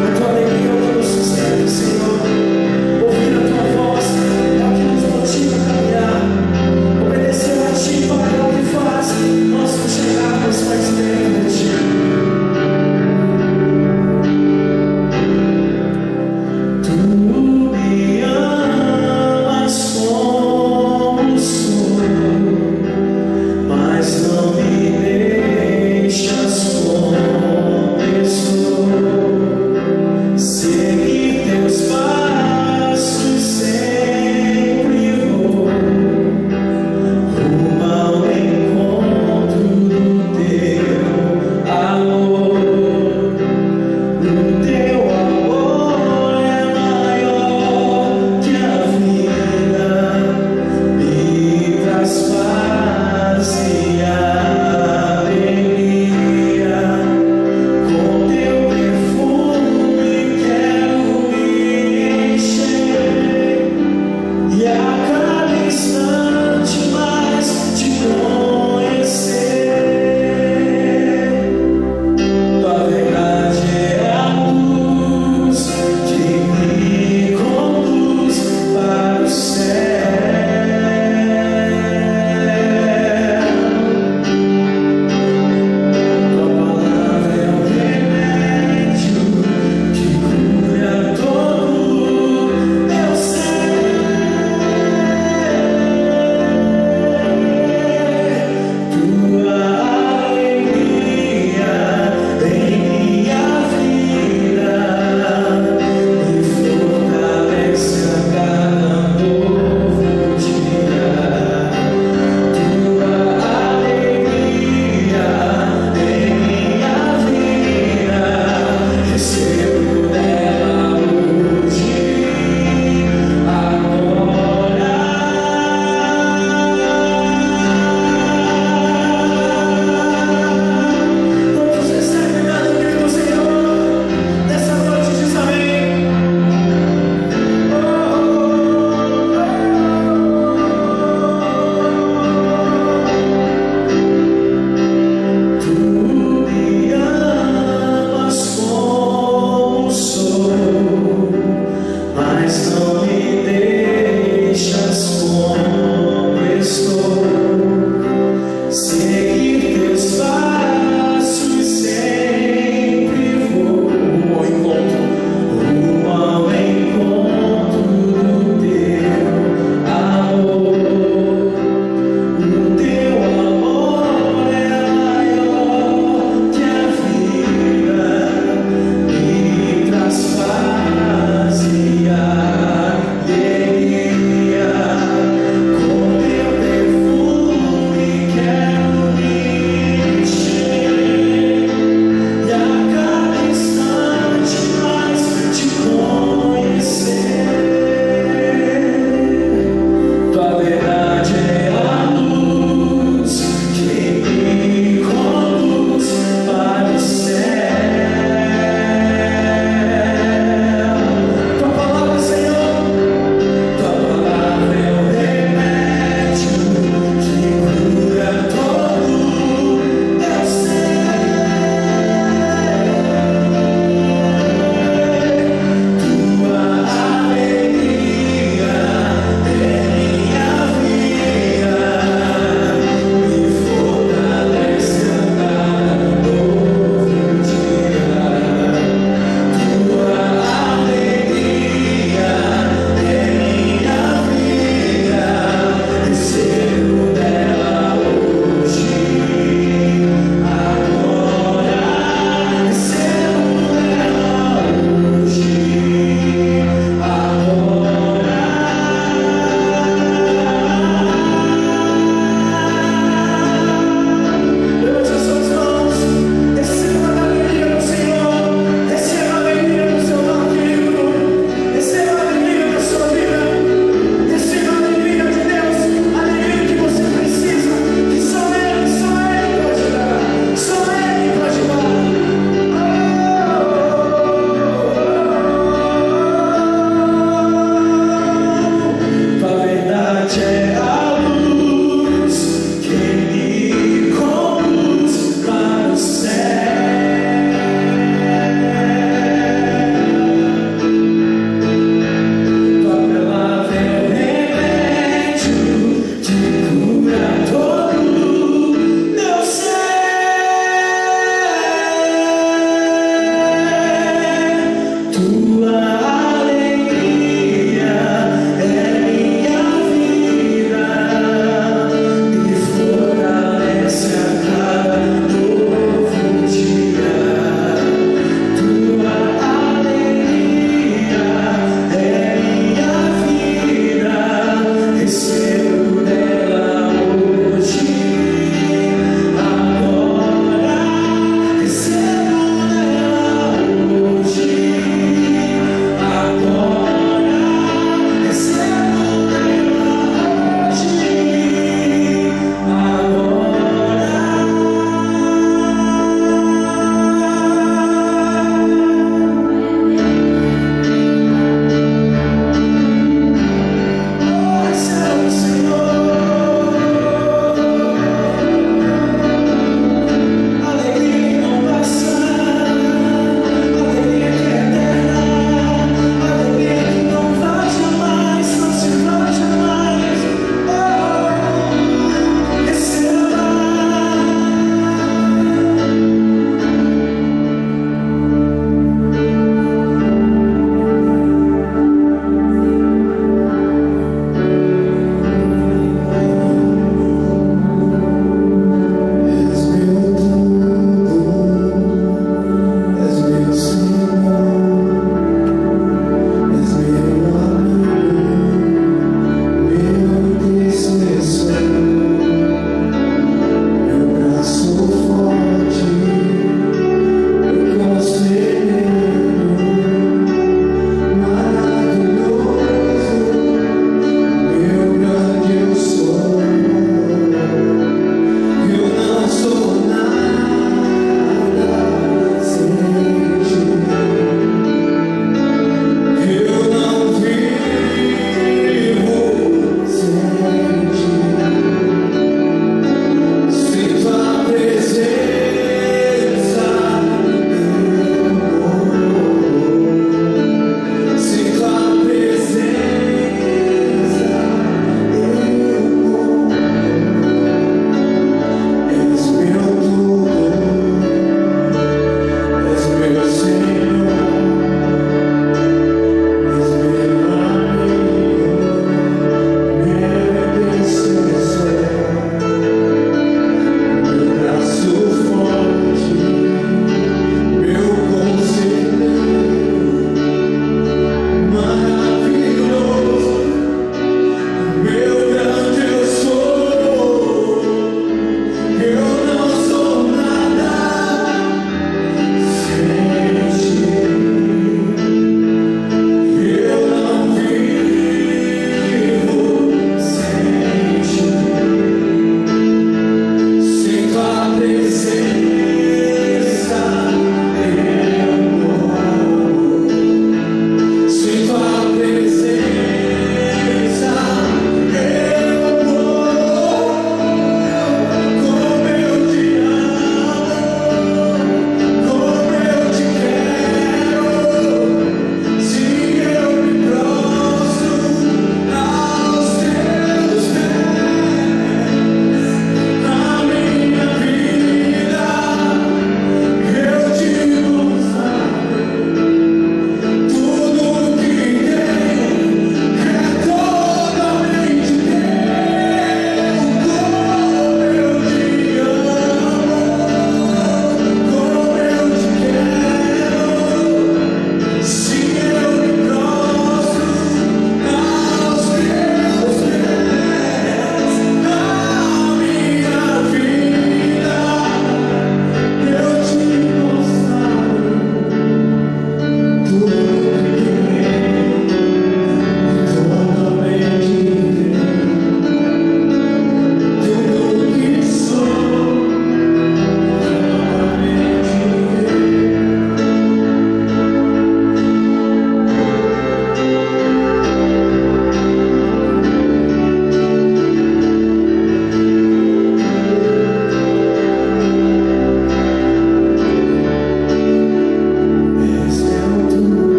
A tua alegria é o que nos sustenta, Senhor.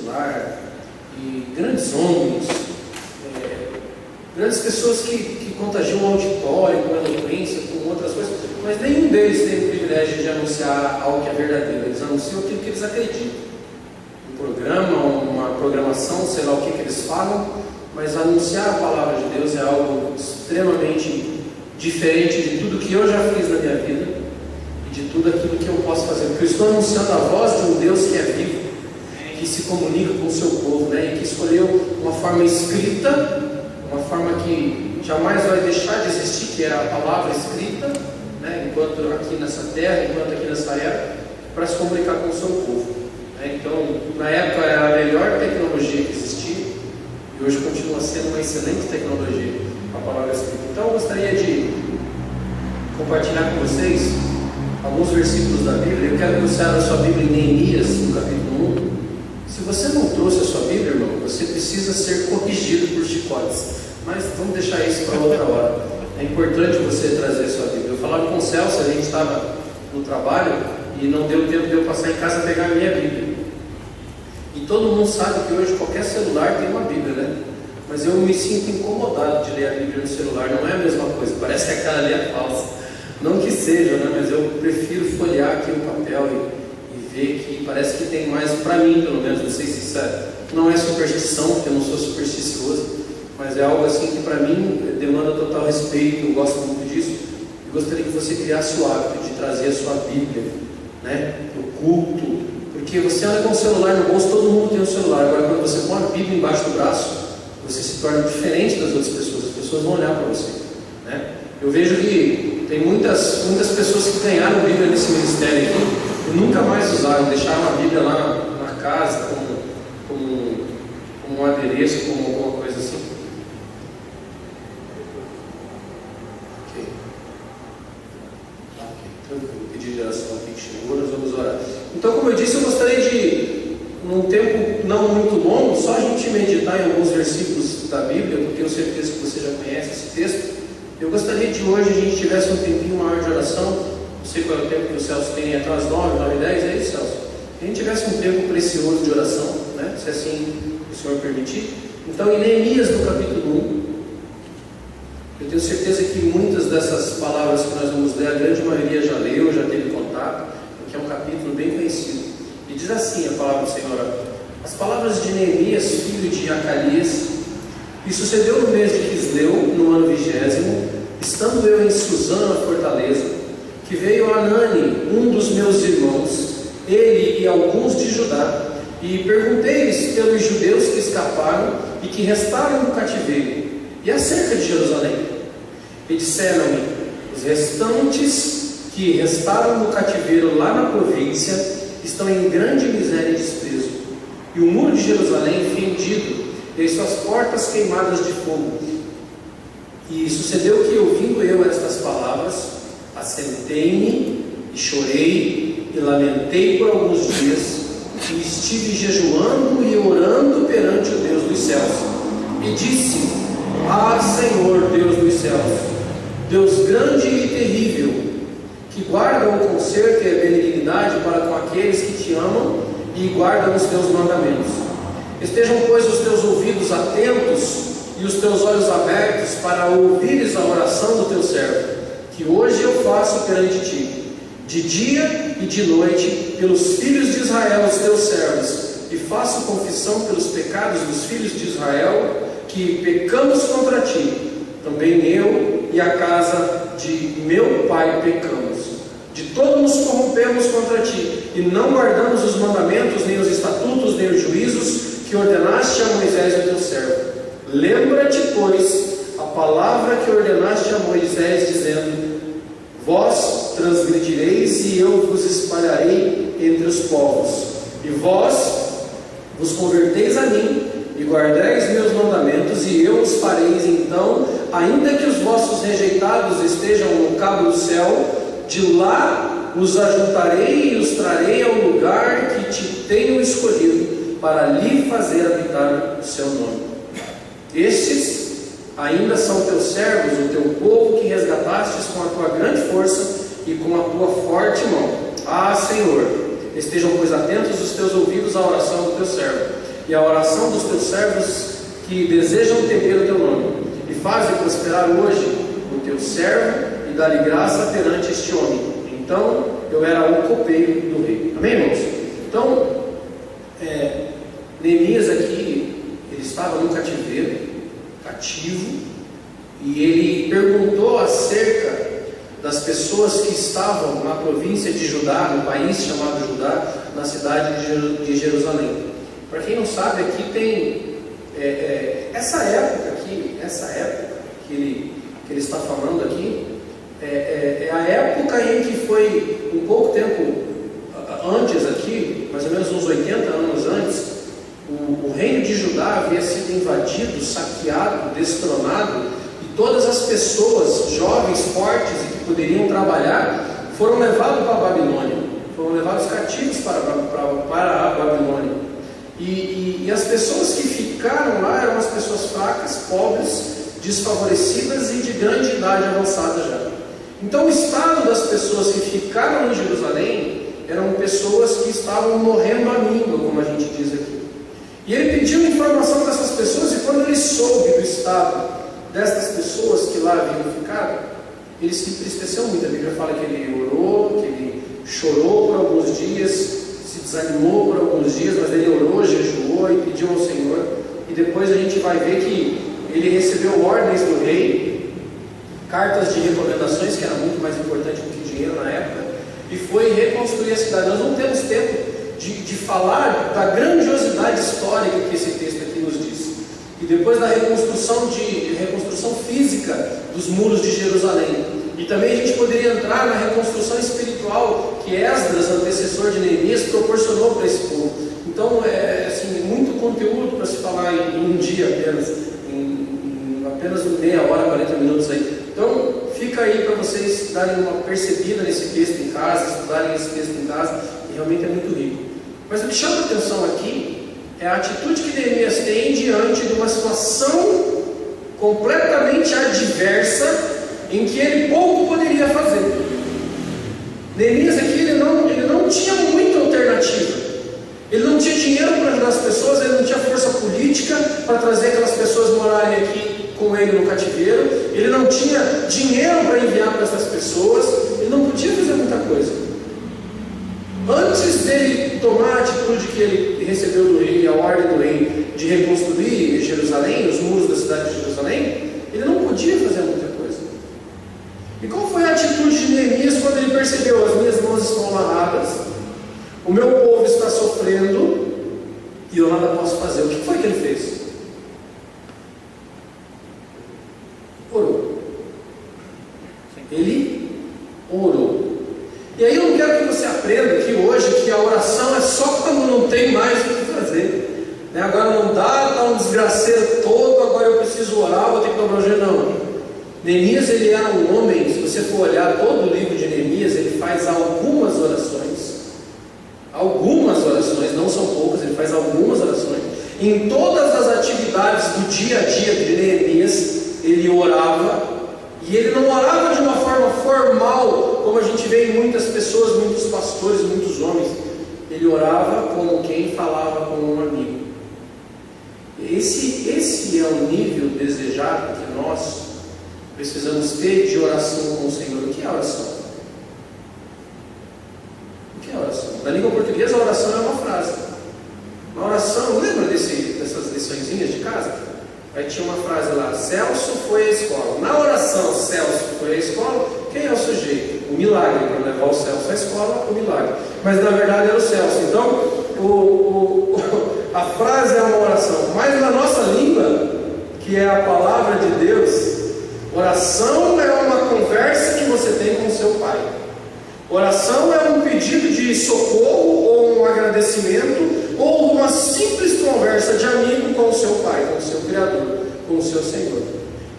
secular, e grandes homens, grandes pessoas que contagiam o auditório com eloquência, com outras coisas, mas nenhum deles tem o privilégio de anunciar algo que é verdadeiro. Eles anunciam aquilo que eles acreditam. Um programa, uma programação, sei lá o que eles falam, mas anunciar a palavra de Deus é algo extremamente diferente de tudo que eu já fiz na minha vida e de tudo aquilo que eu posso fazer, porque eu estou anunciando a voz de um Deus que é vivo, que se comunica com o seu povo, né? E que escolheu uma forma escrita, uma forma que jamais vai deixar de existir, que é a palavra escrita, né? Enquanto aqui nessa terra, enquanto aqui nessa era, para se comunicar com o seu povo, né? Então, na época era a melhor tecnologia que existia, e hoje continua sendo uma excelente tecnologia, a palavra escrita. Então eu gostaria de compartilhar com vocês alguns versículos da Bíblia. Eu quero que você abra a sua Bíblia em Neemias, no capítulo 1. Se você não trouxe a sua Bíblia, irmão, você precisa ser corrigido por chicotes, mas vamos deixar isso para outra hora. É importante você trazer a sua Bíblia. Eu falava com o Celso, a gente estava no trabalho e não deu tempo de eu passar em casa e pegar a minha Bíblia. E todo mundo sabe que hoje qualquer celular tem uma Bíblia, né? Mas eu me sinto incomodado de ler a Bíblia no celular, não é a mesma coisa, parece que aquela ali é falsa. Não que seja, né? Mas eu prefiro folhear aqui o papel e ver que parece que tem mais, para mim pelo menos, não sei se isso não é superstição, porque eu não sou supersticioso, mas é algo assim que para mim demanda total respeito, eu gosto muito disso. Eu gostaria que você criasse o hábito de trazer a sua Bíblia, né? O culto, porque você anda com o celular no bolso, todo mundo tem um celular. Agora quando você põe a Bíblia embaixo do braço, você se torna diferente das outras pessoas, as pessoas vão olhar para você, né? Eu vejo que tem muitas pessoas que ganharam Bíblia nesse ministério aqui e nunca mais usaram, deixaram a Bíblia lá na casa como um adereço, como alguma coisa assim. Ok, tranquilo, pedir de oração aqui que chegou, nós vamos orar. Então, como eu disse, eu gostaria de, num tempo não muito longo, só a gente meditar em alguns versículos da Bíblia, porque eu tenho certeza que você já conhece esse texto. Eu gostaria de hoje a gente tivesse um tempinho maior de oração. Não sei qual é o tempo que o Celso tem, até as 9, 9 e 10, é isso, Celso? Que a gente tivesse um tempo precioso de oração, né? Se assim o Senhor permitir. Então, em Neemias, no capítulo 1, eu tenho certeza que muitas dessas palavras que nós vamos ler, a grande maioria já leu, já teve contato, porque é um capítulo bem conhecido. E diz assim a palavra do Senhor: as palavras de Neemias, filho de Acalias. E sucedeu no mês de Quisleu, no ano 20º, estando eu em Susã, fortaleza, que veio Anani, um dos meus irmãos, ele e alguns de Judá, e perguntei-lhes pelos judeus que escaparam e que restaram no cativeiro, e acerca de Jerusalém. E disseram-me: os restantes que restaram no cativeiro lá na província estão em grande miséria e desprezo, e o muro de Jerusalém fendido, e as suas portas queimadas de fogo. E sucedeu que, ouvindo eu estas palavras, assentei-me e chorei e lamentei por alguns dias, e estive jejuando e orando perante o Deus dos céus, e disse: ah, Senhor, Deus dos céus, Deus grande e terrível, que guarda o conserto e a benignidade para com aqueles que te amam e guardam os teus mandamentos. Estejam, pois, os teus ouvidos atentos e os teus olhos abertos para ouvires a oração do teu servo, que hoje eu faço perante ti, de dia e de noite, pelos filhos de Israel, os teus servos, e faço confissão pelos pecados dos filhos de Israel, que pecamos contra ti. Também eu e a casa de meu pai pecamos. De todo nos corrompemos contra ti, e não guardamos os mandamentos, nem os estatutos, nem os juízos que ordenaste a Moisés o teu servo. Lembra-te, pois, a palavra que ordenaste a Moisés, dizendo: vós transgredireis e eu vos espalharei entre os povos, e vós vos converteis a mim e guardeis meus mandamentos, e eu os fareis. Então, ainda que os vossos rejeitados estejam no cabo do céu, de lá os ajuntarei e os trarei ao lugar que te tenho escolhido, para lhe fazer habitar o seu nome. Estes ainda são teus servos, o teu povo que resgatastes com a tua grande força e com a tua forte mão. Ah, Senhor, estejam, pois, atentos os teus ouvidos à oração do teu servo, e a oração dos teus servos que desejam temer o teu nome, e faze prosperar hoje o teu servo, e dá-lhe graça perante este homem. Então eu era o copeiro do rei. Amém, irmãos? Então, Neemias aqui, ele estava no cativeiro, cativo, e ele perguntou acerca das pessoas que estavam na província de Judá, no país chamado Judá, na cidade de Jerusalém. Para quem não sabe, aqui tem essa época que ele está falando aqui, é a época em que foi um pouco tempo antes aqui, mais ou menos uns 80 anos antes, o reino de Judá havia sido invadido, saqueado, destronado, e todas as pessoas, jovens, fortes e que poderiam trabalhar, foram levados para a Babilônia, foram levados cativos para a Babilônia. E as pessoas que ficaram lá eram as pessoas fracas, pobres, desfavorecidas e de grande idade avançada já. Então o estado das pessoas que ficaram em Jerusalém eram pessoas que estavam morrendo à míngua, como a gente diz aqui. E ele pediu informação dessas pessoas, e quando ele soube do estado destas pessoas que lá haviam ficado, ele se entristeceu muito. A Bíblia fala que ele orou, que ele chorou por alguns dias, se desanimou por alguns dias, mas ele orou, jejuou e pediu ao Senhor. E depois a gente vai ver que ele recebeu ordens do rei, cartas de recomendações, que era muito mais importante do que dinheiro na época, e foi reconstruir a cidade. Nós não temos tempo de falar da grandiosidade histórica que esse texto aqui nos diz. E depois da reconstrução física dos muros de Jerusalém. E também a gente poderia entrar na reconstrução espiritual que Esdras, antecessor de Neemias, proporcionou para esse povo. Então assim, muito conteúdo para se falar em um dia apenas, em apenas meia hora, 40 minutos aí. Então fica aí para vocês darem uma percebida nesse texto em casa, estudarem esse texto em casa, que realmente é muito rico. Mas o que chama a atenção aqui é a atitude que Neemias tem diante de uma situação completamente adversa, em que ele pouco poderia fazer. Neemias aqui ele não tinha muita alternativa. Ele não tinha dinheiro para ajudar as pessoas, ele não tinha força política para trazer aquelas pessoas morarem aqui com ele no cativeiro, ele não tinha dinheiro para enviar para essas pessoas, ele não podia fazer muita coisa. Antes dele tomar a atitude que ele recebeu do rei, a ordem do rei de reconstruir Jerusalém, os muros da cidade de Jerusalém, ele não podia fazer muita coisa. E qual foi a atitude de Neemias quando ele percebeu: as minhas mãos estão amarradas, o meu povo está sofrendo e eu nada posso fazer? O que foi que ele fez? Orou. Ele orou. E aí eu não quero que você aprenda aqui hoje que a oração é só quando não tem mais o que fazer, né? Agora não dá, está um desgraceiro todo, agora eu preciso orar, vou ter que dobrar o joelho. Não. Neemias, ele era um homem, se você for olhar todo o livro de Neemias, ele faz algumas orações, não são poucas, ele faz algumas orações. Em todas as atividades do dia a dia de Neemias, ele orava. E ele não orava de uma forma formal, como a gente vê em muitas pessoas, muitos pastores, muitos homens. Ele orava como quem falava com um amigo. Esse é o nível desejado que nós precisamos ter de oração com o Senhor. O que é oração? O que é oração? Na língua portuguesa, a oração é uma frase. Uma oração, lembra dessas liçõezinhas de casa? Aí tinha uma frase lá: Celso foi à escola. Na oração, Celso foi à escola, quem é o sujeito? O milagre, para levar o Celso à escola, o milagre. Mas na verdade era o Celso. Então, a frase é uma oração. Mas na nossa língua, que é a palavra de Deus, oração é uma conversa que você tem com o seu pai. Oração é um pedido de socorro, ou um agradecimento, ou uma simples conversa de amigo com o seu pai, com o seu Criador, com o seu Senhor.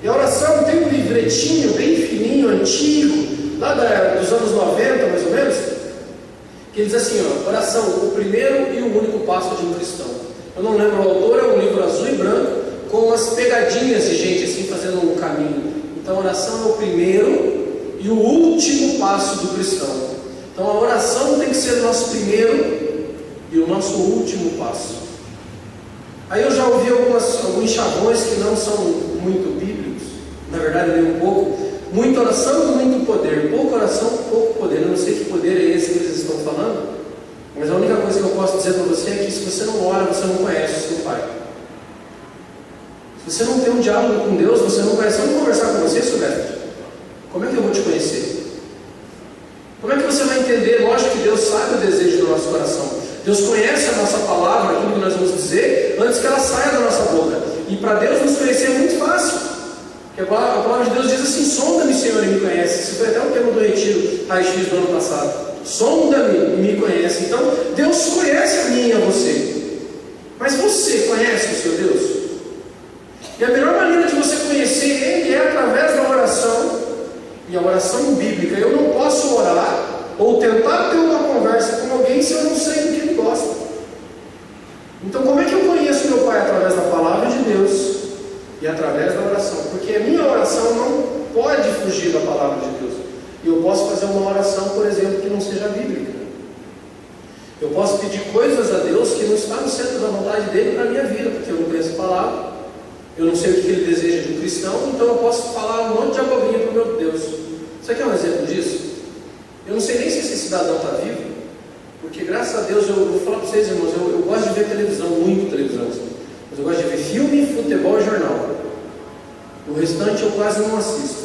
E a oração tem um livretinho bem fininho, antigo, lá dos anos 90 mais ou menos, que diz assim, oração, o primeiro e o único passo de um cristão. Eu não lembro o autor, é um livro azul e branco, com umas pegadinhas de gente assim fazendo um caminho. Então a oração é o primeiro e o último passo do cristão. Então a oração tem que ser o nosso primeiro e o nosso último passo. Aí eu já ouvi alguns chavões que não são muito bíblicos, na verdade nem um pouco. Muita oração e muito poder, pouca oração, pouco poder. Eu não sei que poder é esse que eles estão falando, mas a única coisa que eu posso dizer para você é que se você não ora, você não conhece o seu Pai. Se você não tem um diálogo com Deus, você não conhece. Se eu não conversar com você, Silvestre, como é que eu vou te conhecer? Como é que você vai entender? Lógico que Deus sabe o desejo do nosso coração. Deus conhece a nossa palavra, aquilo que nós vamos dizer, antes que ela saia da nossa boca. E para Deus nos conhecer é muito fácil. Porque a palavra de Deus diz assim: sonda-me, Senhor, e me conhece. Isso foi até o tema do retiro raio-x do ano passado. Sonda-me e me conhece. Então, Deus conhece a mim e a você. Mas você conhece o seu Deus? E a melhor maneira de você conhecer Ele é através da oração. E a oração bíblica. Eu não posso orar ou tentar ter uma conversa com alguém se eu não sei do que ele gosta. Então, como é que eu conheço meu Pai? Através da palavra de Deus e através da oração. Porque a minha oração não pode fugir da palavra de Deus. E eu posso fazer uma oração, por exemplo, que não seja bíblica. Eu posso pedir coisas a Deus que não está no centro da vontade dele para a minha vida, porque eu não conheço a palavra, eu não sei o que ele deseja de um cristão, então eu posso falar um monte de abobrinha para o meu Deus. Você quer um exemplo disso? Eu não sei nem se esse cidadão está vivo, porque graças a Deus, eu vou falar para vocês, irmãos, eu gosto de ver televisão, muito televisão, mas eu gosto de ver filme, futebol e jornal. O restante eu quase não assisto.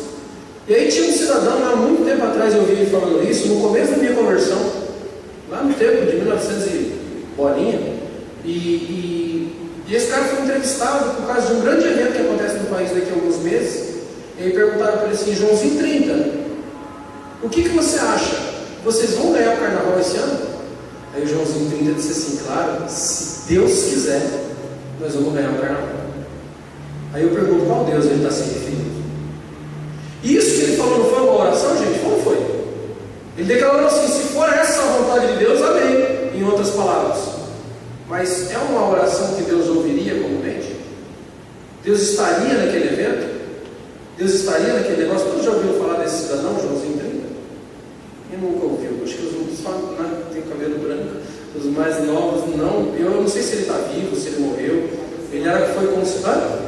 E aí tinha um cidadão, há muito tempo atrás eu vi ele falando isso, no começo da minha conversão, lá no tempo de 1900 e bolinha, e esse cara foi entrevistado por causa de um grande evento que acontece no país daqui a alguns meses. E aí perguntaram para ele assim: Joãozinho 30, o que você acha? Vocês vão ganhar o carnaval esse ano? Aí o Joãozinho 30 disse assim: claro, se Deus quiser, nós vamos ganhar o carnaval. Aí eu pergunto: qual Deus ele está se referindo? Isso que ele falou não foi uma oração, gente? Como foi? Ele declarou assim: se for essa a vontade de Deus, amém, em outras palavras. Mas é uma oração que Deus ouviria comumente? Deus estaria naquele evento? Deus estaria naquele negócio? Todos já ouviram falar desse cidadão, Joãozinho 30? Eu nunca ouvi. Acho que os outros falam, né, tem cabelo branco. Os mais novos, não. Eu não sei se ele está vivo, se ele morreu. Ele era que foi consultado?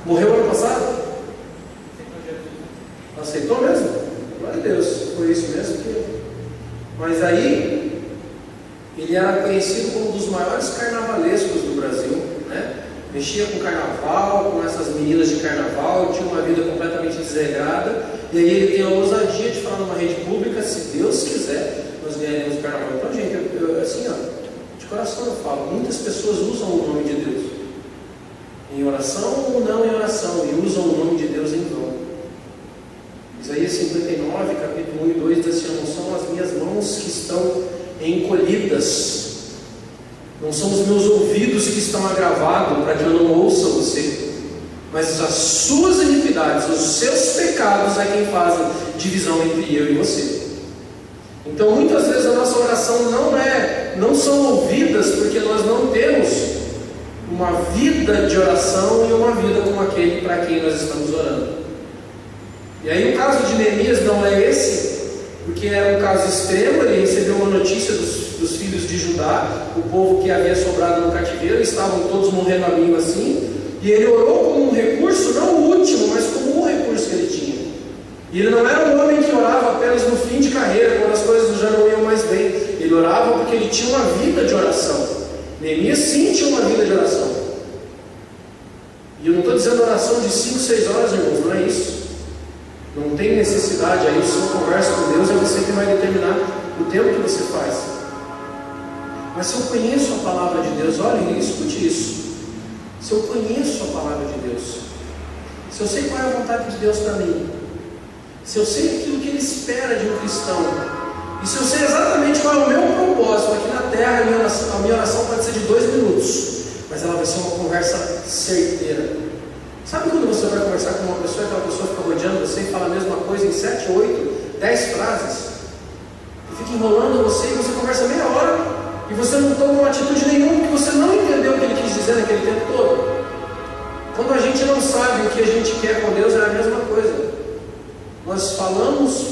Morreu ano passado? Aceitou mesmo? Glória a Deus, foi isso mesmo que. Mas aí, ele era conhecido como um dos maiores carnavalescos do Brasil, né? Mexia com carnaval, com essas meninas de carnaval, tinha uma vida completamente desregrada, e aí ele tem a ousadia de falar numa rede pública: se Deus quiser, nós ganharemos o carnaval. Então, gente, assim, ó, de coração eu falo, muitas pessoas usam o nome de Deus em oração ou não em oração, e usam o nome de Deus em vão. Isaías 59, capítulo 1 e 2 diz assim: não são as minhas mãos que estão encolhidas, não são os meus ouvidos que estão agravados para que eu não ouça você, mas as suas iniquidades, os seus pecados é quem fazem divisão entre eu e você. Então muitas vezes a nossa oração não são ouvidas porque nós não temos uma vida de oração e uma vida como aquele para quem nós estamos orando. E aí o caso de Neemias não é esse, porque era um caso extremo. Ele recebeu uma notícia dos filhos de Judá, o povo que havia sobrado no cativeiro, estavam todos morrendo a língua assim, e ele orou como um recurso, não o último, mas como um recurso que ele tinha. E ele não era um homem que orava apenas no fim de carreira, quando as coisas já não iam mais bem. Ele orava porque ele tinha uma vida de oração. Neemias sim tinha uma vida de oração. E eu não estou dizendo oração de 5, 6 horas, irmãos, não é isso. Não tem necessidade, aí a sua conversa com Deus é você que vai determinar o tempo que você faz. Mas se eu conheço a palavra de Deus, olhem, escute isso. Se eu conheço a palavra de Deus, se eu sei qual é a vontade de Deus para mim, se eu sei aquilo que Ele espera de um cristão, e se eu sei exatamente qual é o meu propósito aqui na terra, a minha oração pode ser de 2 minutos, mas ela vai ser uma conversa certeira. Sabe quando você vai conversar com uma pessoa e aquela pessoa fica rodeando você e fala a mesma coisa em 7, 8, 10 frases? E fica enrolando você e você conversa meia hora e você não toma uma atitude nenhuma porque você não entendeu o que ele quis dizer naquele tempo todo. Quando a gente não sabe o que a gente quer com Deus, é a mesma coisa. Nós falamos,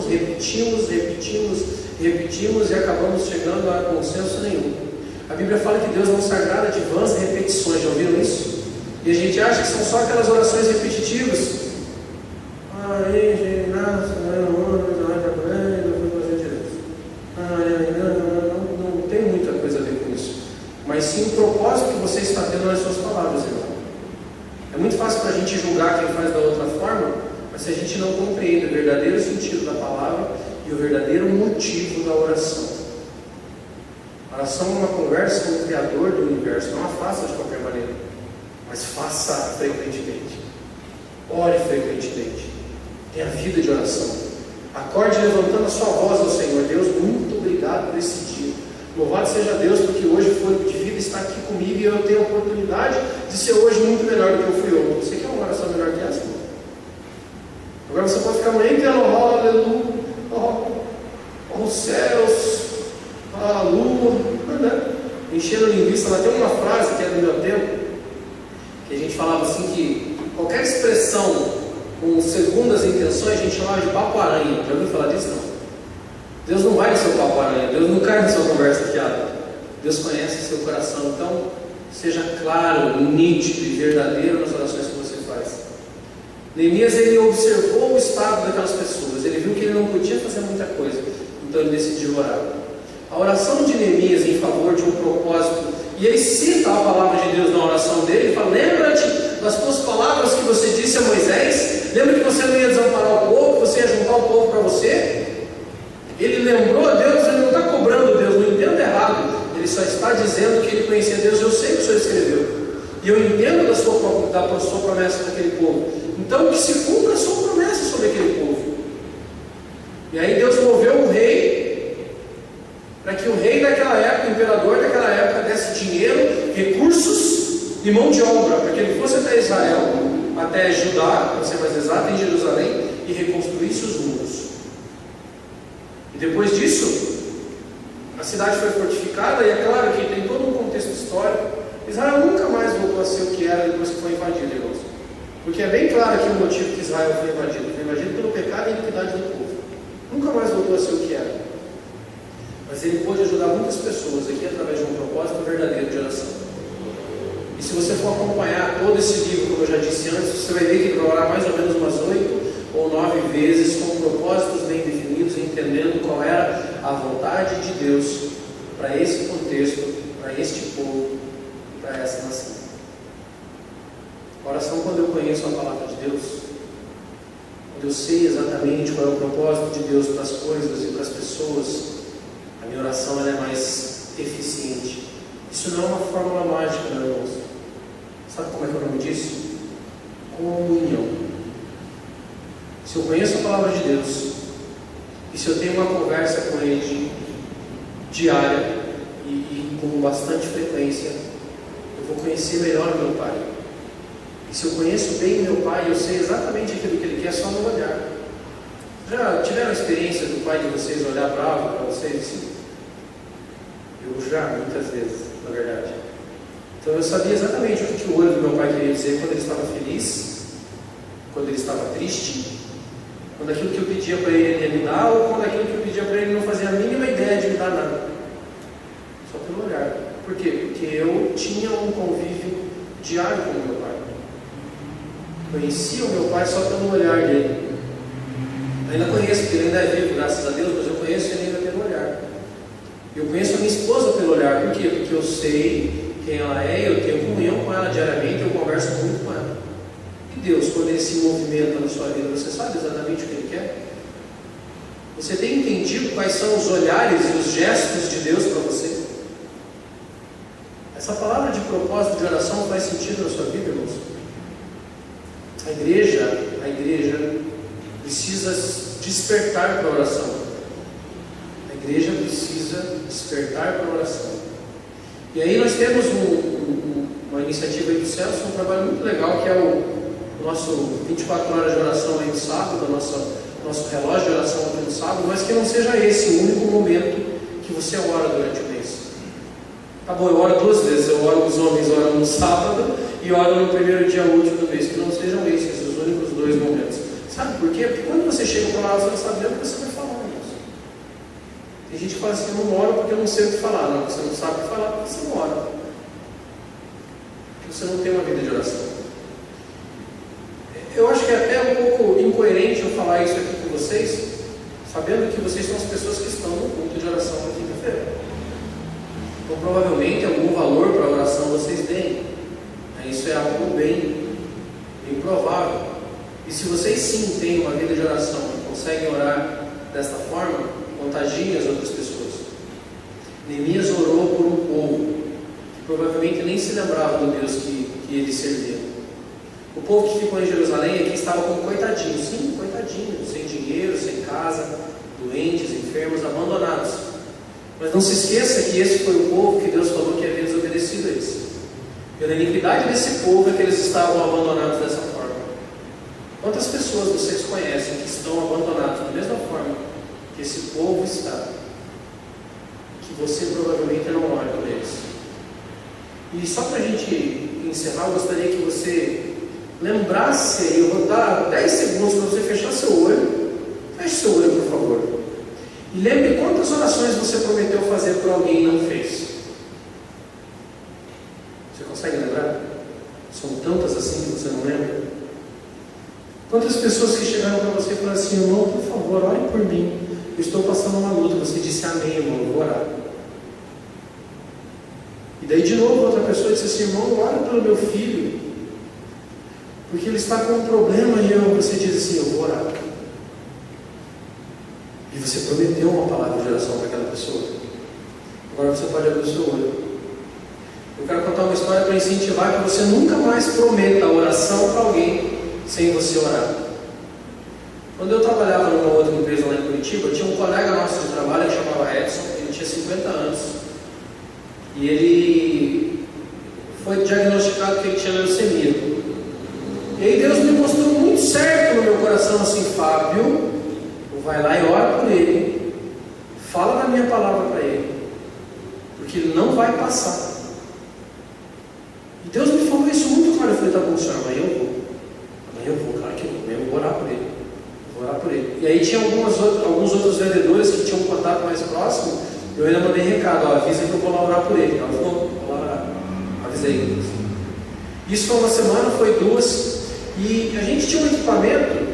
repetimos e acabamos chegando a consenso nenhum. A Bíblia fala que Deus não se agrada de vãs repetições, já ouviram isso? E a gente acha que são só aquelas orações repetitivas. Não tem muita coisa a ver com isso. Mas sim o propósito que você está tendo nas suas palavras, irmão. É muito fácil para a gente julgar quem faz da outra forma, mas se a gente não compreende o verdadeiro sentido da palavra e o verdadeiro motivo da oração. A oração é uma conversa com o Criador do universo. Não a faça de qualquer maneira, mas faça frequentemente. Ore frequentemente. Tenha vida de oração. Acorde levantando a sua voz ao Senhor. Deus, muito obrigado por esse dia. Louvado seja Deus, porque hoje foi de vida estar aqui comigo e eu tenho a oportunidade de ser hoje muito melhor do que eu fui ontem. Você quer uma oração melhor que essa? Agora você pode ficar amanhã inteiro, aleluia, os céus, a lua, né? Enchendo linguiça. Lá tem uma frase que é do meu tempo, que a gente falava assim que qualquer expressão com segundas intenções a gente chamava de papo aranha. Já ouviu falar disso? Não. Deus não vai no seu papo aranha, Deus não cai na sua conversa fiada. Deus conhece o seu coração. Então, seja claro, nítido e verdadeiro nas orações que você faz. Neemias, ele observou o estado daquelas pessoas. Ele viu que ele não podia fazer muita coisa. Então ele decidiu orar. A oração de Neemias em favor de um propósito, e ele cita a palavra de Deus na oração dele, ele fala: lembra-te das tuas palavras que você disse a Moisés. Lembra que você não ia desamparar o povo, você ia juntar o povo para você? Ele lembrou a Deus, ele não está cobrando Deus, não entenda errado. Ele só está dizendo que ele conhecia Deus. Eu sei que o Senhor escreveu, e eu entendo da sua promessa para aquele povo. Então que se cumpra a sua promessa sobre aquele povo. E aí Deus moveu o rei, para que o rei daquela época, o imperador daquela época, desse dinheiro, recursos e mão de obra, para que ele fosse até Israel, até Judá, para ser mais exato, em Jerusalém, e reconstruísse os muros. E depois disso, a cidade foi fortificada, e é claro que tem todo um contexto histórico. Israel nunca mais voltou a ser o que era depois que foi invadido, irmãos. Porque é bem claro aqui o motivo que Israel foi invadido pelo pecado e iniquidade do povo. Nunca mais voltou a ser o que era. Mas ele pôde ajudar muitas pessoas aqui através de um propósito verdadeiro de oração. E se você for acompanhar todo esse livro, como eu já disse antes, você vai ver que ele vai orar mais ou menos umas 8 ou 9 vezes com propósitos bem definidos, entendendo qual era a vontade de Deus para esse contexto, para este povo, para essa nação. A oração, quando eu conheço a palavra de Deus, quando eu sei exatamente qual é o propósito de Deus para as coisas e para as pessoas, a minha oração ela é mais eficiente. Isso não é uma fórmula mágica, meu irmão. Sabe como é que é o nome disso? Comunhão. Se eu conheço a palavra de Deus, e se eu tenho uma conversa com Ele diária e com bastante frequência, eu vou conhecer melhor o meu Pai. E se eu conheço bem o meu Pai, eu sei exatamente aquilo que Ele quer só no olhar. Já tiveram a experiência do pai de vocês olhar bravo para vocês? Assim? Eu já, muitas vezes, na verdade. Então eu sabia exatamente o que o olho do meu pai queria dizer quando ele estava feliz, quando ele estava triste, quando aquilo que eu pedia para ele ia me dar, ou quando aquilo que eu pedia para ele não fazia a mínima ideia de me dar nada. Só pelo olhar. Por quê? Porque eu tinha um convívio diário com o meu pai. Conhecia o meu pai só pelo olhar dele. Ainda conheço, porque ele ainda é vivo, graças a Deus, mas eu conheço ele ainda pelo olhar. Eu conheço a minha esposa pelo olhar. Por quê? Porque eu sei quem ela é, eu tenho comunhão com ela diariamente, eu converso muito com ela. E Deus, quando Ele se movimenta na sua vida, você sabe exatamente o que Ele quer? Você tem entendido quais são os olhares e os gestos de Deus para você? Essa palavra de propósito de oração faz sentido na sua vida, irmãos? A igreja precisa despertar para a oração. A igreja precisa despertar para a oração. E aí nós temos uma iniciativa aí do Celso, um trabalho muito legal, que é o nosso 24 horas de oração aí no sábado, nosso relógio de oração aqui no sábado, mas que não seja esse o único momento que você ora durante o mês. Tá bom, eu oro 2 vezes, eu oro, os homens oram no sábado e oro no primeiro dia útil do mês, que não sejam esses os únicos 2 momentos. Sabe por quê? Porque quando você chega para lá, você não sabe nem o que você vai falar, irmãos. Tem gente que fala assim, eu não oro porque eu não sei o que falar. Não, você não sabe o que falar porque você não ora. Porque você não tem uma vida de oração. Eu acho que é até um pouco incoerente eu falar isso aqui com vocês, sabendo que vocês são as pessoas que estão no culto de oração na quinta-feira. Então, provavelmente, algum valor para a oração vocês deem. Isso é algo bem provável. E se vocês sim têm uma vida de oração e conseguem orar desta forma, contagiem as outras pessoas. Neemias orou por um povo que provavelmente nem se lembrava do Deus que ele servia. O povo que ficou em Jerusalém aqui estava como coitadinhos, sim, coitadinhos, sem dinheiro, sem casa, doentes, enfermos, abandonados. Mas não se esqueça que esse foi o povo que Deus falou que havia desobedecido a eles. Pela iniquidade desse povo é que eles estavam abandonados dessa forma. Quantas pessoas vocês conhecem que estão abandonados da mesma forma que esse povo está? Que você provavelmente não olha por eles. E só para a gente encerrar, eu gostaria que você lembrasse, eu vou dar 10 segundos para você fechar seu olho. Feche seu olho, por favor. E lembre quantas orações você prometeu fazer por alguém e não fez. Você consegue lembrar? São tantas assim que você não lembra? Quantas pessoas que chegaram para você e falaram assim, irmão, por favor, ore por mim. Eu estou passando uma luta. Você disse, amém, irmão, eu vou orar. E daí de novo outra pessoa disse assim, irmão, ore pelo meu filho, porque ele está com um problema e você diz assim, eu vou orar. E você prometeu uma palavra de oração para aquela pessoa. Agora você pode abrir o seu olho. Eu quero contar uma história para incentivar que você nunca mais prometa oração para alguém sem você orar. Quando eu trabalhava numa outra empresa lá em Curitiba, tinha um colega nosso de trabalho que chamava Edson, ele tinha 50 anos. E ele foi diagnosticado que ele tinha leucemia. E aí Deus me mostrou muito certo no meu coração assim, Fábio, vai lá e ora por ele, fala da minha palavra para ele, porque ele não vai passar. E Deus me falou isso muito claro. Eu falei, tá bom, senhor, amanhã eu vou, claro que eu vou orar por ele, E aí tinha alguns outros vendedores que tinham um contato mais próximo. Eu ainda mandei recado, avisa que eu vou lá orar por ele. Eu vou lá orar, avisei. Isso foi uma semana, foi 2, e a gente tinha um equipamento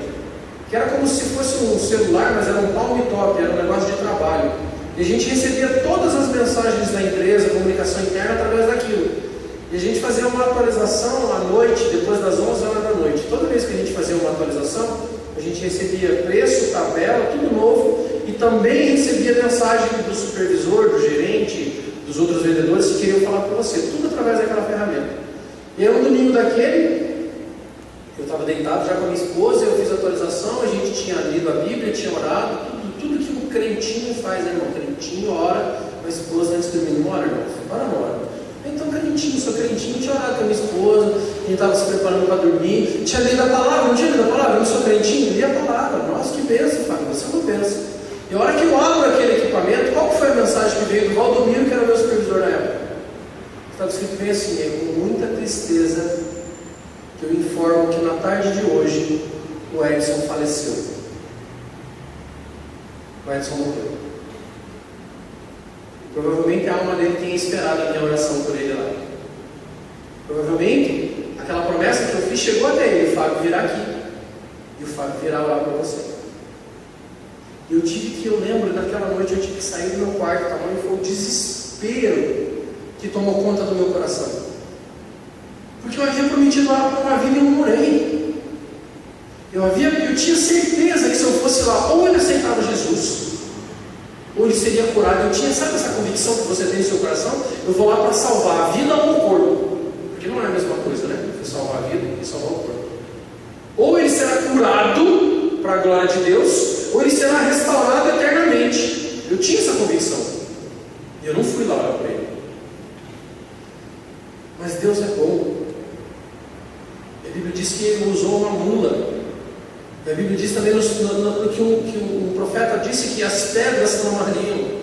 que era como se fosse um celular, mas era um palm top, era um negócio de trabalho. E a gente recebia todas as mensagens da empresa, comunicação interna, através daquilo. E a gente fazia uma atualização à noite, depois das 11 horas da noite. Toda vez que a gente fazia uma atualização, a gente recebia preço, tabela, tudo novo, e também recebia mensagem do supervisor, do gerente, dos outros vendedores que queriam falar com você, tudo através daquela ferramenta. E aí um domingo daquele, eu estava deitado já com a minha esposa, eu fiz a atualização, a gente tinha lido a Bíblia, tinha orado, tudo que um crentinho faz, né, irmão? Crentinho ora, a esposa antes de dormir, não ora, irmão? Para, não ora. Então, crentinho, sou crentinho, tinha orado com a minha esposa, a gente estava se preparando para dormir, tinha lido a palavra, não tinha lido a palavra, eu não sou crentinho, li a palavra. Nossa, que bênção, Fábio, você não pensa. E a hora que eu abro aquele equipamento, qual foi a mensagem que veio do Valdomiro, que era o meu supervisor na época? Estava escrito bem assim, com muita tristeza, que eu informo que na tarde de hoje o Edson faleceu. O Edson morreu. Provavelmente a alma dele tenha esperado a minha oração por ele lá. Provavelmente aquela promessa que eu fiz chegou até ele, o Fábio virá aqui. E o Fábio virá lá para você. Eu lembro naquela noite eu tive que sair do meu quarto, tamanho foi o desespero que tomou conta do meu coração. Porque eu havia prometido uma vida e não orei. Eu tinha certeza que se eu fosse lá, ou ele aceitava Jesus, ou ele seria curado. Eu tinha, sabe essa convicção que você tem no seu coração? Eu vou lá para salvar a vida ou o corpo. Porque não é a mesma coisa, né? Você salvar a vida e salvar o corpo. Ou ele será curado para a glória de Deus, ou ele será restaurado eternamente. Eu tinha essa convicção. E eu não fui lá orar para ele. Mas Deus é bom. A Bíblia diz que ele usou uma mula. E a Bíblia diz também que um profeta disse que as pedras clamariam.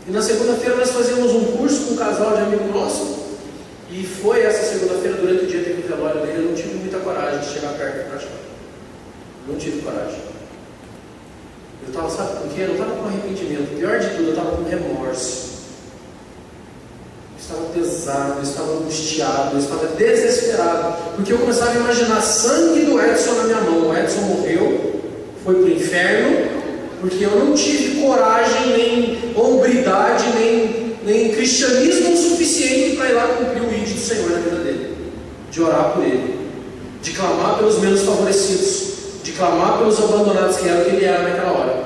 E na segunda-feira nós fazíamos um curso com um casal de amigo nosso. E foi essa segunda-feira, durante o dia teve o velório dele. Eu não tive muita coragem de chegar perto para chorar. Não tive coragem. Eu estava, sabe por quê? Eu não estava com arrependimento. Pior de tudo, eu estava com remorso. Eu estava pesado, eu estava angustiado, eu estava desesperado. Porque eu começava a imaginar sangue do Edson na minha mão. O Edson morreu, foi para o inferno, porque eu não tive coragem, nem hombridade, nem cristianismo suficiente para ir lá cumprir o ídolo do Senhor na vida dele. De orar por ele, de clamar pelos menos favorecidos, de clamar pelos abandonados, que era o que ele era naquela hora.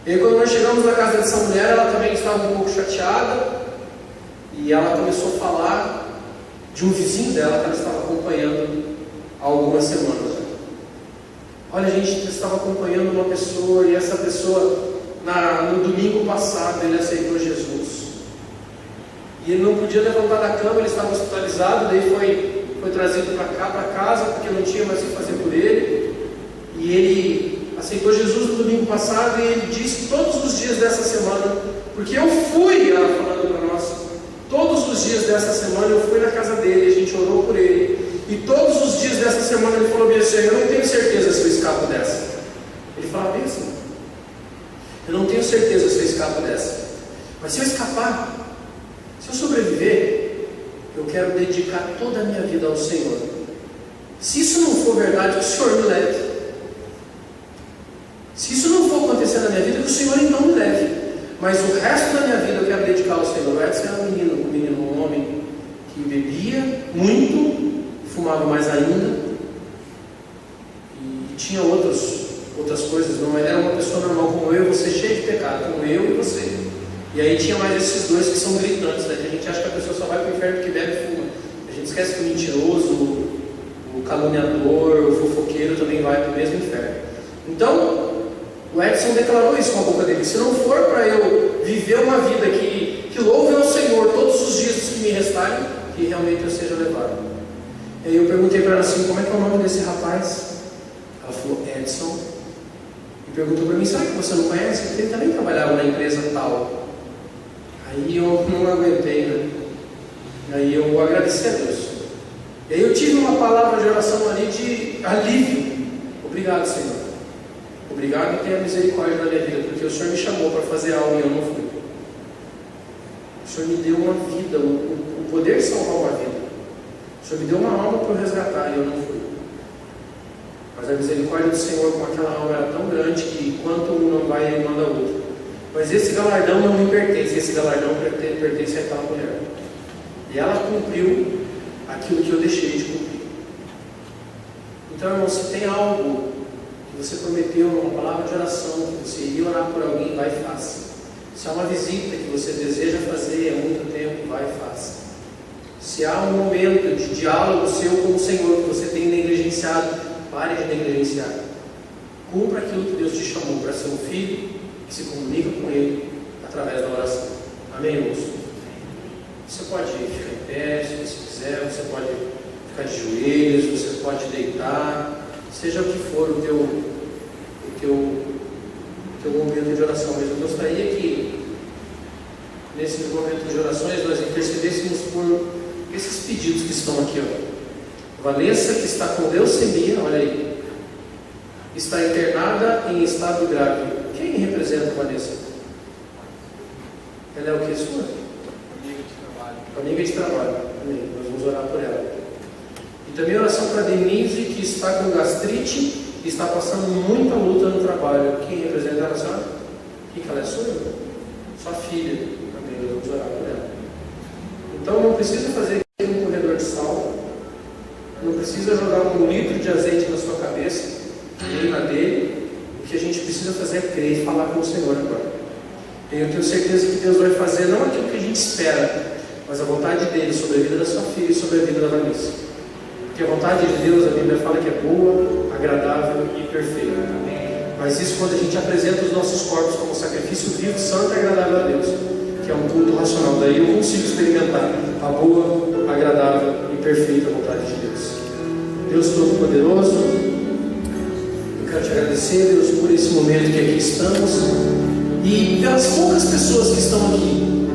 E aí, quando nós chegamos na casa dessa mulher, ela também estava um pouco chateada, e ela começou a falar de um vizinho dela que ela estava acompanhando há algumas semanas. Olha, a gente estava acompanhando uma pessoa, e essa pessoa, no domingo passado, ele aceitou Jesus. E ele não podia levantar da cama, ele estava hospitalizado, daí foi trazido para cá, para casa, porque não tinha mais o que fazer por ele. E ele aceitou Jesus no domingo passado, e ele disse que todos os dias dessa semana, porque eu fui, ela falando para nós, todos os dias dessa semana eu fui na casa dele, a gente orou por ele. E todos os dias dessa semana ele falou bem assim: eu não tenho certeza se eu escapo dessa. Ele falava bem assim: eu não tenho certeza se eu escapo dessa. Mas se eu escapar, se eu sobreviver, eu quero dedicar toda a minha vida ao Senhor. Se isso não for verdade, que o Senhor me leve. Se isso não for acontecer na minha vida, que o Senhor então me leve. Mas o resto da minha vida eu quero dedicar ao Senhor. O Edson era um homem que bebia muito, fumava mais ainda, e tinha outras coisas. Não era uma pessoa normal como eu e você, cheia de pecado, como eu e você. E aí tinha mais esses dois que são gritantes, né? A gente acha que a pessoa só vai para o inferno porque bebe e fuma. A gente esquece que o mentiroso, o caluniador, o fofoqueiro também vai para o mesmo inferno. Então, o Edson declarou isso com a boca dele: se não for para eu viver uma vida que louve ao Senhor todos os dias que me restarem, que realmente eu seja levado. E aí eu perguntei para ela assim: como é que é o nome desse rapaz? Ela falou: Edson. E perguntou para mim: sabe que você não conhece? Porque ele também trabalhava na empresa tal. Aí eu não aguentei, né? Aí eu agradeci a Deus. E aí eu tive uma palavra de oração ali de alívio. Obrigado, Senhor. Obrigado e tenha misericórdia na minha vida, porque o Senhor me chamou para fazer algo e eu não fui. O Senhor me deu uma vida, o poder de salvar uma vida. O Senhor me deu uma alma para eu resgatar e eu não fui. Mas a misericórdia do Senhor com aquela alma era tão grande que enquanto um não vai, ele manda outro. Mas esse galardão não me pertence, esse galardão pertence àquela mulher. E ela cumpriu aquilo que eu deixei de cumprir. Então, irmão, se tem algo que você prometeu, uma palavra de oração, que você iria orar por alguém, vai e faça. Se há uma visita que você deseja fazer há muito tempo, vai e faça. Se há um momento de diálogo seu com o Senhor que você tem negligenciado, pare de negligenciar. Cumpra aquilo que Deus te chamou para ser um filho que se comunica com Ele através da oração. Amém, irmãos? Você pode ficar em pé, se você quiser, você pode ficar de joelhos, você pode deitar, seja o que for o teu momento de oração. Mas eu gostaria que, nesse momento de orações, nós intercedêssemos por esses pedidos que estão aqui. Vanessa, que está com leucemia, olha aí, está internada em estado grave. Quem representa a Vanessa? Ela é o que, sua? Amiga de trabalho. Amiga de trabalho. Amém. Nós vamos orar por ela. E também oração para Denise, que está com gastrite e está passando muita luta no trabalho. Quem representa ela, senhora? Quem que ela é, sua? Sua filha. Amém. Nós vamos orar por ela. Então não precisa fazer aqui um corredor de sal. Não precisa jogar 1 litro de azeite na sua cabeça, nem na dele. O que a gente precisa fazer é crer e falar com o Senhor agora. E eu tenho certeza que Deus vai fazer não aquilo que a gente espera, mas a vontade dele sobre a vida da sua filha e sobre a vida da Vanessa. Porque a vontade de Deus, a Bíblia fala que é boa, agradável e perfeita. Mas isso quando a gente apresenta os nossos corpos como sacrifício vivo, santo e agradável a Deus, que é um culto racional. Daí eu consigo experimentar a boa, agradável e perfeita vontade de Deus. Deus Todo-Poderoso, eu quero te agradecer, Deus, por esse momento que aqui estamos e pelas poucas pessoas que estão aqui.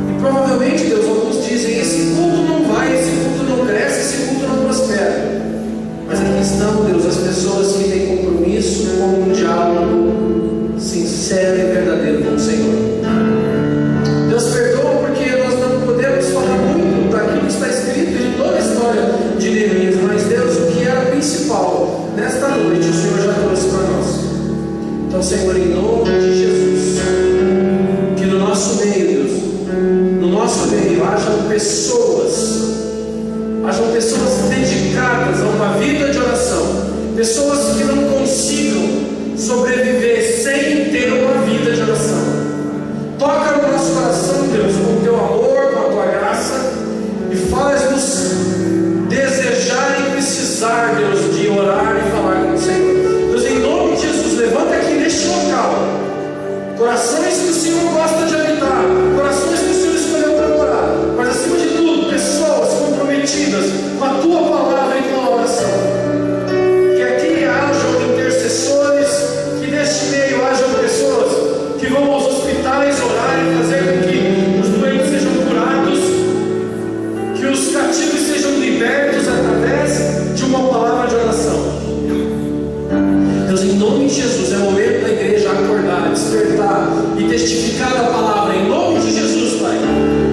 E provavelmente, Deus, alguns dizem: esse culto não vai, esse culto não cresce, esse culto não prospera. Mas aqui estão, Deus, as pessoas que têm compromisso com um diálogo pessoas dedicadas a uma vida de oração, pessoas que não consigam sobreviver sem ter uma vida de oração. Toca no nosso coração, Deus, com o teu amor, com a tua graça, e faz-nos desejar e precisar, Deus, de orar e falar com o Senhor. Deus, em nome de Jesus, levanta aqui neste local corações que o Senhor gosta de habitar, corações que o Senhor escolheu para morar, mas acima de tudo, pessoas comprometidas com a tua palavra e com a oração. Que aqui hajam intercessores, que neste meio hajam pessoas que vão aos hospitais orar e fazer com que os doentes sejam curados, que os cativos sejam libertos através de uma palavra de oração. Deus, em nome de Jesus, é o momento da igreja acordar, despertar e testificar a palavra, em nome de Jesus, Pai.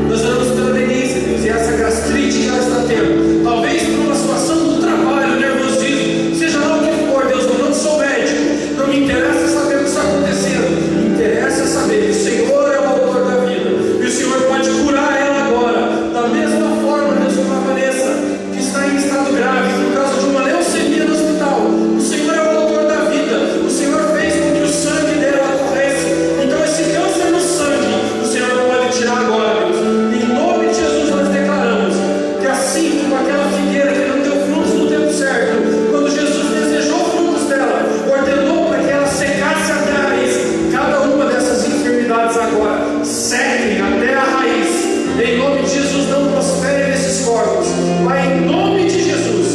Nós oramos pela Denise, Deus, e essa gastrite que ela está tendo, talvez por uma situação do trabalho, nervosismo, seja lá o que for, Deus, eu não sou médico, não me interessa saber o que está acontecendo, me interessa saber que o Senhor é o autor da vida, e o Senhor pode curar ela agora, da mesma forma, Deus, como a Vanessa, que está em estado grave, por causa de uma leucemia no hospital. O Senhor é o autor da vida, o Senhor fez com que o sangue dela corresse, então esse câncer no sangue, o Senhor pode tirar agora, Deus. Em nome de Jesus nós declaramos que assim como aquela figueira que não deu frutos no tempo certo, quando Jesus desejou frutos dela, ordenou para que ela secasse até a raiz, cada uma dessas enfermidades agora sequem até a raiz, em nome de Jesus. Não prospere nesses corpos, Pai, em nome de Jesus,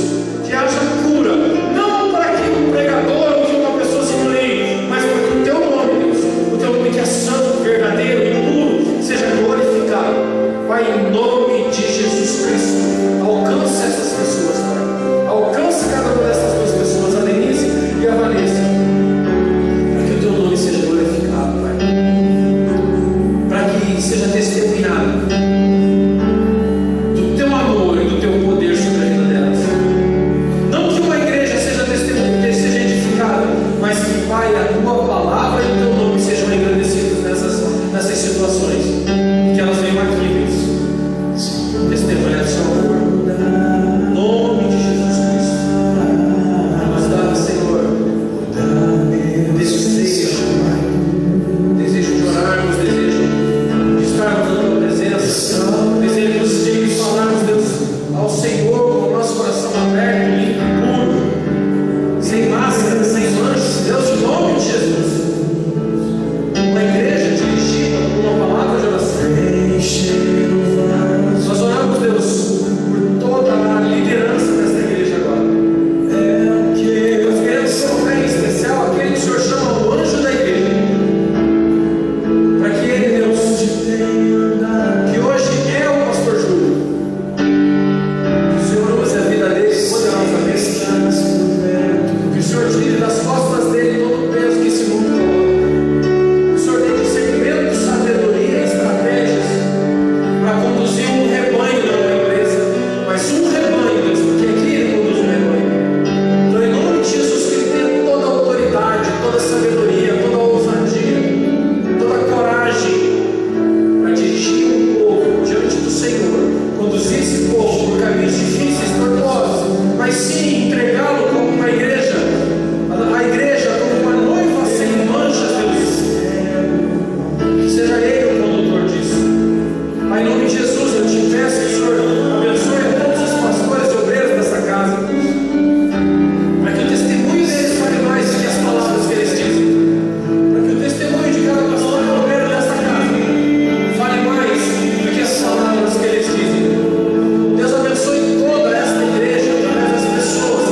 que haja cura, não para que um pregador ou que uma pessoa se glorie, mas para que o teu nome, Deus, o teu nome que é santo, verdadeiro e puro, seja glorificado. Pai, em nome de Jesus Cristo, alcance essas pessoas, Pai, alcance cada uma dessas duas pessoas, a Denise e a Vanessa, para que o teu nome seja glorificado, Pai, para que seja testemunhado do teu amor e do teu poder sobre a vida delas. Não que uma igreja seja testemunha, seja edificada, mas que, Pai, a tua palavra e o teu nome sejam engrandecidos nessas situações, que elas venham aqui, Deus, testemunhar do seu amor. Em nome de Jesus Cristo, nos dá, Senhor, desejo de orarmos, desejo de estarmos na tua presença, desejo de falarmos, Deus, ao Senhor com o nosso coração aberto, limpo, puro, sem máscara, sem manchas, Deus, em nome de Jesus. Uma igreja dirigida por uma palavra de oração. Nós oramos, Deus, por toda a liderança desta igreja agora. Nós queremos colocar em especial aquele que o Senhor chama o anjo da igreja, para que ele, Deus, que hoje é o pastor Júlio, que o Senhor use a vida dele poderosamente, que o Senhor tire das costas dele todo o peso que esse mundo coloca, que o Senhor dê discernimento, sabedoria e estratégias para conduzir um rebanho na tua empresa, mas um rebanho, Deus, porque aqui ele conduz um rebanho. Então, em nome de Jesus, que ele tenha toda a autoridade, toda a sabedoria, toda a ousadia, toda a coragem para dirigir um povo diante do Senhor, conduzir esse povo por caminhos difíceis, tortuosos, mas sim entregá-lo como uma igreja, a igreja como uma noiva sem manchas, Deus. Seja ele o condutor disso. Pai, em nome de Jesus, eu te peço que o Senhor abençoe a todos os pastores e obreiros dessa casa, para que o testemunho deles fale mais do que as palavras que eles dizem, para que o testemunho de cada pastor e obreiro dessa casa fale mais do que as palavras que eles dizem. Deus abençoe toda esta igreja, através das pessoas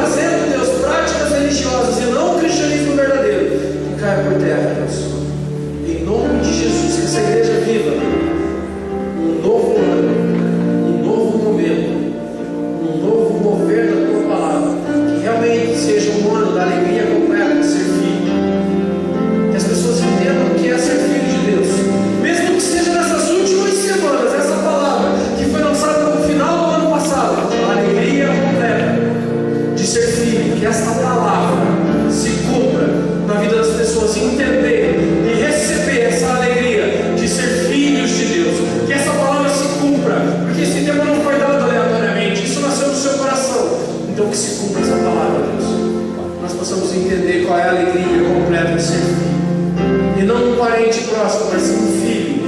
fazendo, Deus, práticas religiosas e não o cristianismo verdadeiro, que caia por terra, Deus. Em nome de Jesus, que essa igreja viva um novo ano, um novo momento, um novo mover da tua palavra, que realmente seja um ano da alegria completa de ser filho, que as pessoas entendam o que é ser filho de Deus, mesmo que seja nessas últimas semanas, essa palavra que foi lançada no final do ano passado, a alegria completa de ser filho, que essa palavra se cumpra na vida das pessoas, entender e receber essa alegria de ser filhos de Deus, que essa palavra se cumpra, porque esse tema não foi dado aleatoriamente, isso nasceu no seu coração, então que se cumpra essa palavra, Deus, nós possamos entender qual é a alegria completa de ser filho, e não um parente próximo, mas um filho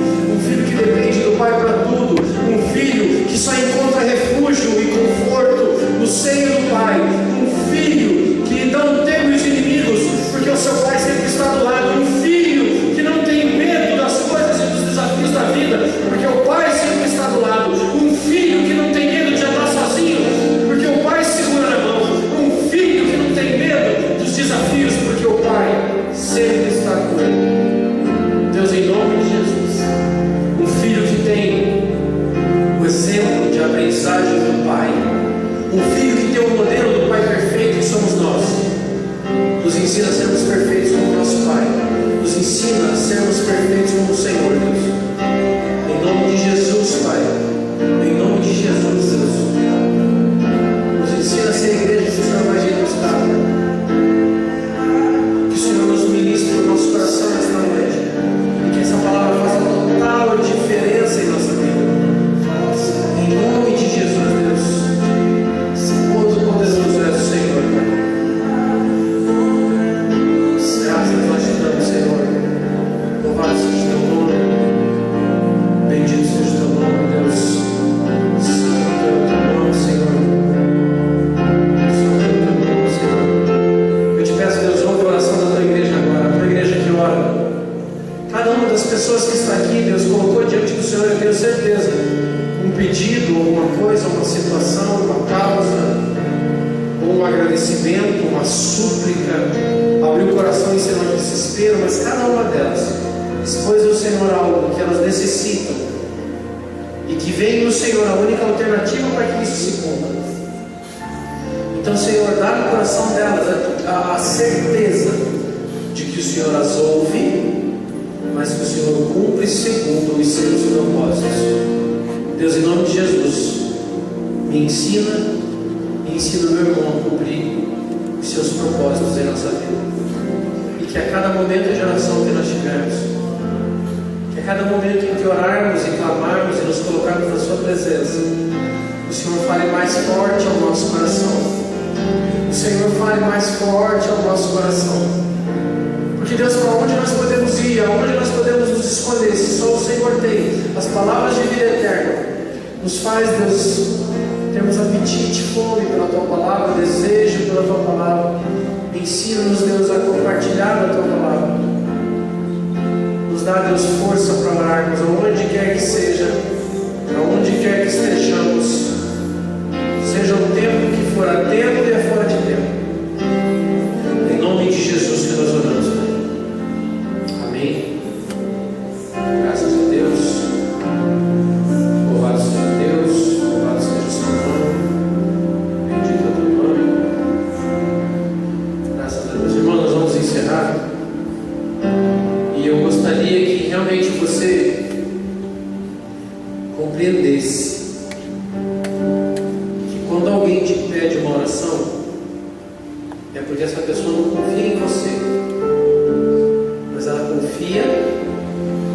que depende do pai para tudo, um filho que só encontra refúgio e conforto no seio do pai, um filho que não teme os inimigos, porque o seu pai sempre está do lado, um filho que não tem medo das coisas e dos desafios da vida, porque o pai sempre está do lado, um filho que não tem medo de andar sozinho, porque o pai segura na mão, um filho que não tem medo dos desafios, porque o pai sempre está com ele. Deus, em nome de Jesus, um filho que tem o exemplo de aprendizagem do pai, um filho que tem o modelo do pai perfeito que somos nós, nos ensina a sermos perfeitos como nosso pai, nos ensina a sermos perfeitos como o Senhor, Deus. Em nome de Jesus, Pai, em nome de Jesus, Deus, nos ensina a ser a igreja que o Senhor imagina estar. Que o Senhor nos ministre no nosso coração nesta noite, e que essa palavra faça total diferença em nossa vida. Em nome de Jesus, Deus, quanto poderoso é o Senhor, Pai. Graças nós te damos, Senhor. Louvado seja o teu nome, bendito seja o teu nome, Deus. Santo é o teu nome, Senhor. Santo é o teu nome, Senhor. Eu te peço, Deus, ouve a oração da tua igreja agora, a tua igreja que ora. Cada uma das pessoas que está aqui, Deus, colocou diante do Senhor, eu tenho certeza, um pedido, alguma coisa, uma situação, uma causa, ou um agradecimento, uma súplica, abriu o coração em sinal de desespero, mas cada uma delas expôs ao Senhor algo que elas necessitam e que vem no Senhor a única alternativa para que isso se cumpra. Então, Senhor, dá no coração delas a certeza de que o Senhor as ouve, mas que o Senhor cumpre segundo os seus propósitos. Deus, em nome de Jesus, me ensina e ensina o meu irmão a cumprir os seus propósitos em nossa vida. E que a cada momento de oração que nós tivermos, que a cada momento em que orarmos e clamarmos e nos colocarmos na sua presença, o Senhor fale mais forte ao nosso coração. O Senhor fale mais forte ao nosso coração. Porque, Deus, para onde nós podemos ir, aonde nós podemos nos esconder, se só o Senhor tem as palavras de vida eterna, nos faz, Deus, termos apetite, fome pela tua palavra, desejo pela tua palavra. Ensina-nos, Deus, a compartilhar a tua palavra. Nos dá, Deus, força para orarmos, aonde quer que seja, aonde quer que estejamos, seja o tempo que for a tempo e a fora de tempo. Em nome de Jesus que nós oramos, Pai. Amém. Graças a Deus. Louvado seja Deus, louvado seja o seu nome, bendito é o teu nome. Graças a Deus. Irmãos, nós vamos encerrar. E eu gostaria que realmente você compreendesse que quando alguém te pede uma oração, é porque essa pessoa não confia em você, mas ela confia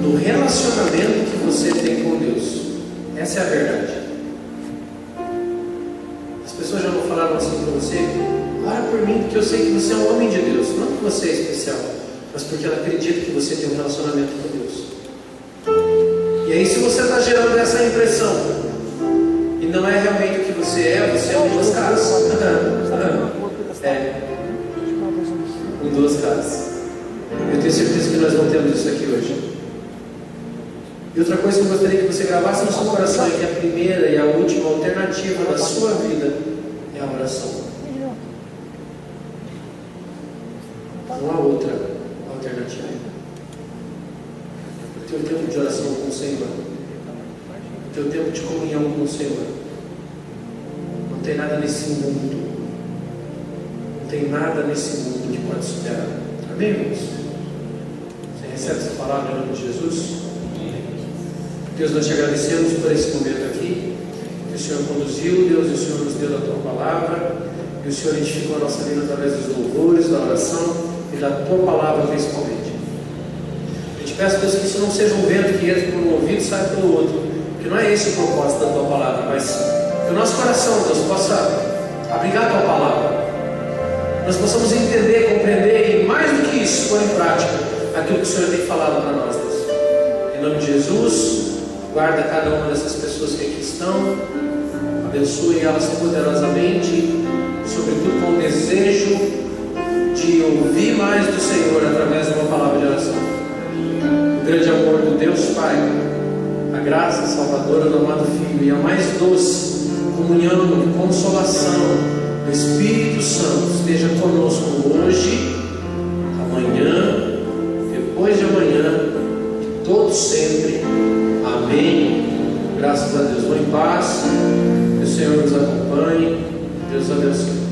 no relacionamento que você tem com Deus. Essa é a verdade. As pessoas já não falaram assim para você: ora por mim, porque eu sei que você é um homem de Deus. Não que você é especial, mas porque ela acredita que você tem um relacionamento com Deus. E aí, se você está gerando essa impressão e não é realmente o que você é duas caras. Em duas caras. Eu tenho certeza que nós não temos isso aqui hoje. E outra coisa que eu gostaria que você gravasse no seu coração é que a primeira e a última alternativa da sua vida é a oração. Não há outra alternativa. O teu tempo de oração com o Senhor, o teu tempo de comunhão com o Senhor, não tem nada nesse mundo, não tem nada nesse mundo que pode superar. Amém, irmãos? Você recebe essa palavra em nome de Jesus? Deus, nós te agradecemos por esse momento aqui, que o Senhor conduziu, Deus, e o Senhor nos deu a tua palavra, e o Senhor edificou a nossa vida através dos louvores, da oração e da tua palavra principalmente. Eu te peço, Deus, que isso não seja um vento que entra por um ouvido e sai pelo outro, que não é esse o propósito da tua palavra, mas que o nosso coração, Deus, possa abrigar a tua palavra, nós possamos entender, compreender e, mais do que isso, pôr em prática aquilo que o Senhor tem falado para nós, Deus. Em nome de Jesus, guarda cada uma dessas pessoas que aqui estão, abençoe elas poderosamente, sobretudo com o desejo de ouvir mais do Senhor através de uma palavra de oração. O grande amor do Deus Pai, a graça salvadora do amado Filho e a mais doce comunhão e consolação do Espírito Santo esteja conosco hoje, amanhã, depois de amanhã e todos sempre. Amém. Graças a Deus. Vão em paz. Que o Senhor nos acompanhe. Deus abençoe.